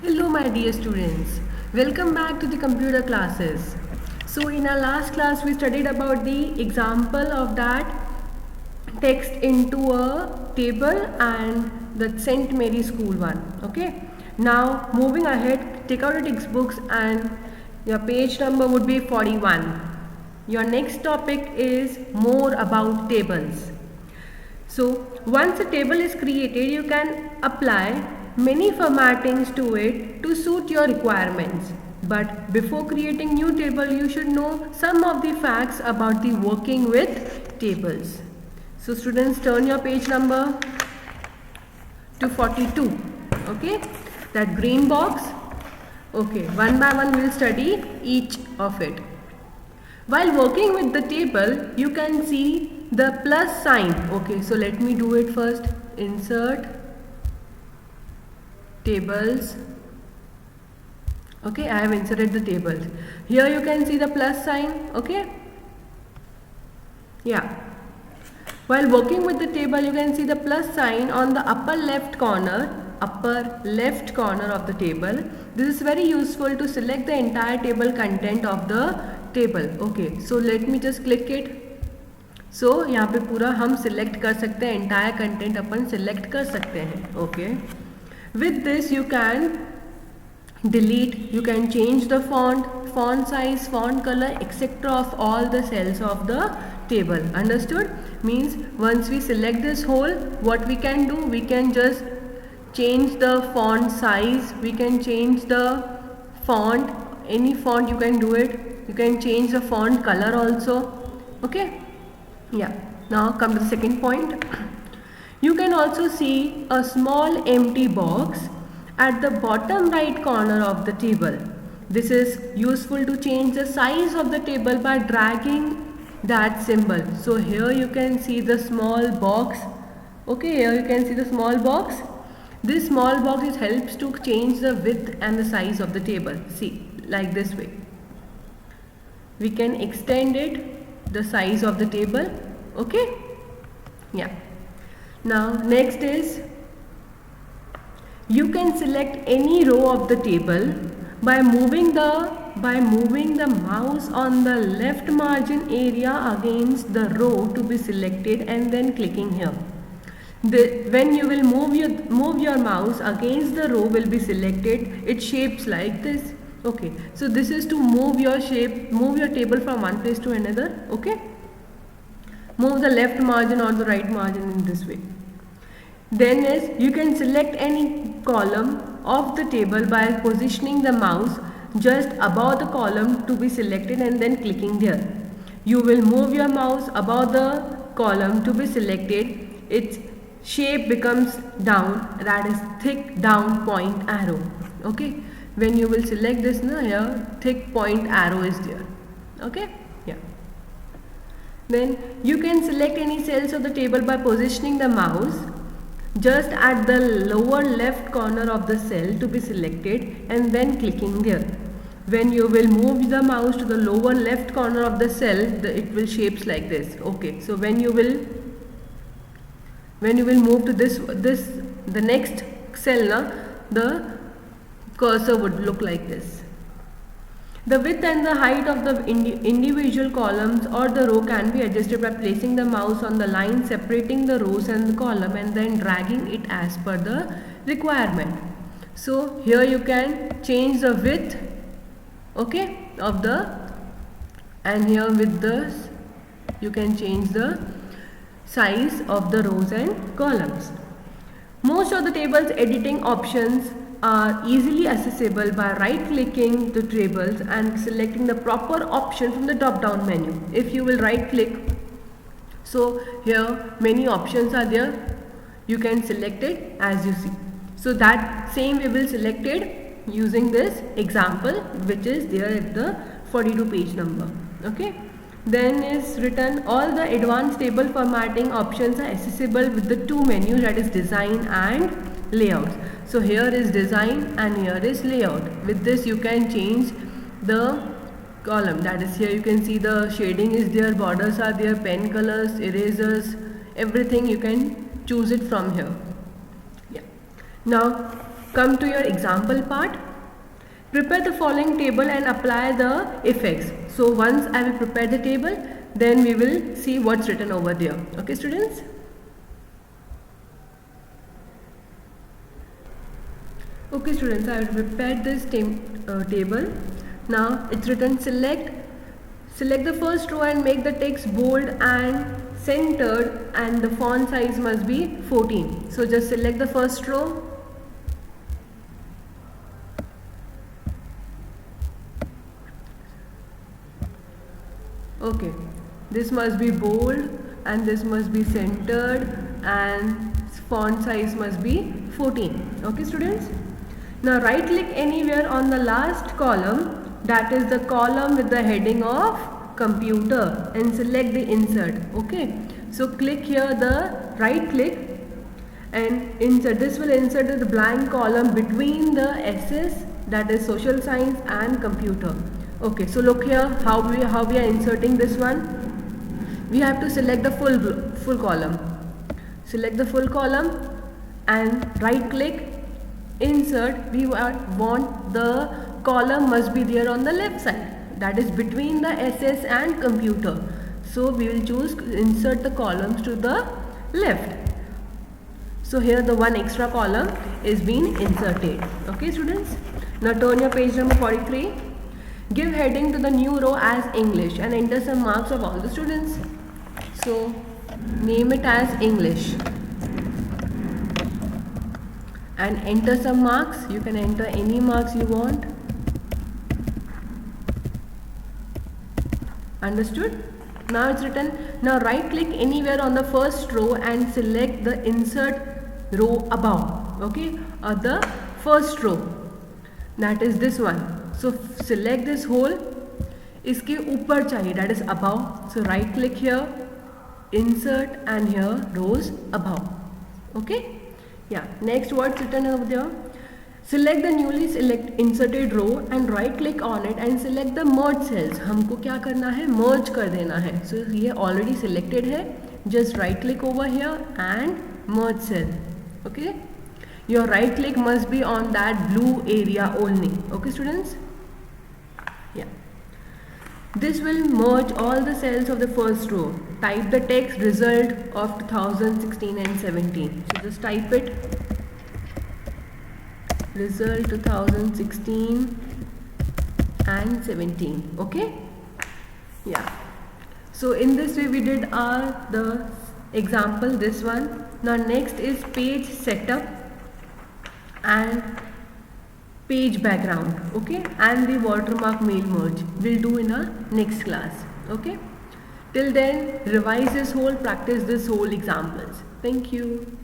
Hello my dear students, welcome back to the computer classes. So in our last class we studied about the example of that text into a table and the St. Mary School one. Okay. Now moving ahead, take out your textbooks and your page number would be 41. Your next topic is more about tables. So once a table is created, you can apply many formattings to it to suit your requirements. But before creating new table, you should know some of the facts about the working with tables. So students, turn your page number to 42. Okay, that green box. Okay, one by one we will study each of it. While working with the table, you can see the plus sign. Okay, so let me do it first. Insert tables. Okay, I have inserted the tables. Here you can see the plus sign. Okay. Yeah. While working with the table, you can see the plus sign on the upper left corner of the table. This is very useful to select the entire table content of the table. Okay, so let me just click it. So यहाँ पे पूरा हम select कर सकते हैं, entire content अपन select कर सकते हैं. Okay. With this you can delete, you can change the font size, font color, etc. of all the cells of the table. Understood? Means once we select this whole, what we can do, we can just change the font size, we can change the font, any font you can do it, you can change the font color also. Okay. Yeah. Now come to the second point. You can also see a small empty box at the bottom right corner of the table. This is useful to change the size of the table by dragging that symbol. So here you can see the small box. Okay, here you can see the small box. This small box helps to change the width and the size of the table. See, like this way. We can extend it, the size of the table. Okay. Yeah. Now next is, you can select any row of the table by moving the mouse on the left margin area against the row to be selected and then clicking here. When you will move your mouse against the row will be selected, it shapes like this. Okay, so this is to move your table from one place to another. Okay, move the left margin or the right margin in this way. Then is, you can select any column of the table by positioning the mouse just above the column to be selected and then clicking there. You will move your mouse above the column to be selected. Its shape becomes down, that is thick down point arrow. Okay, when you will select this now, here thick point arrow is there. Okay. Yeah. Then you can select any cells of the table by positioning the mouse just at the lower left corner of the cell to be selected and then clicking there. When you will move the mouse to the lower left corner of the cell, it will shapes like this. Okay, so when you will move to the next cell now, the cursor would look like this. The width and the height of the individual columns or the row can be adjusted by placing the mouse on the line separating the rows and the column and then dragging it as per the requirement. So here you can change the width, okay, of the, and here with this you can change the size of the rows and columns. Most of the table's editing options are easily accessible by right clicking the tables and selecting the proper option from the drop down menu. If you will right click, so here many options are there, you can select it as you see. So that same we will select it using this example which is there at the 42 page number. Okay. Then is written, all the advanced table formatting options are accessible with the two menus, that is design and layouts. So here is design and here is layout. With this you can change the column, that is here you can see the shading is there, borders are there, pen colors, erasers, everything you can choose it from here. Yeah. Now come to your example part. Prepare the following table and apply the effects. So once I will prepare the table, then we will see what's written over there. Okay, students? Okay, students, I have prepared this table. Now it's written select the first row and make the text bold and centered, and the font size must be 14. So just select the first row. Okay, this must be bold and this must be centered and font size must be 14. Okay, students? Now right click anywhere on the last column, that is the column with the heading of computer, and select the insert. Okay, so click here, the right click and insert. This will insert the blank column between the SS, that is social science, and computer. Okay, so look here how we are inserting this one. We have to select the full column. Select the full column and right click, insert. We want the column must be there on the left side, that is between the SS and computer. So we will choose insert the columns to the left. So here the one extra column is being inserted. Okay, students? Now turn your page number 43. Give heading to the new row as English and enter some marks of all the students. So name it as English and enter some marks. You can enter any marks you want. Understood? Now it's written. Now right click anywhere on the first row and select the insert row above. Okay, or the first row, that is this one. So select this whole, इसके ऊपर चाहिए, that is above. So right click here, insert, and here rows above. Okay, yeah. Next, what's written over there? Select the newly inserted row and right click on it and select the merge cells. हमको क्या करना है? Merge कर देना है. So ये already selected है. Just right click over here and merge cell. Okay. Your right click must be on that blue area only. Okay, students? Yeah. This will merge all the cells of the first row. Type the text result of 2016 and 17. So just type it. Result 2016 and 17. Okay? Yeah. So in this way we did the example, this one. Now next is page setup and page background. Okay? And the watermark mail merge. We'll do in our next class. Okay? Till then, revise this whole, practice this whole examples. Thank you.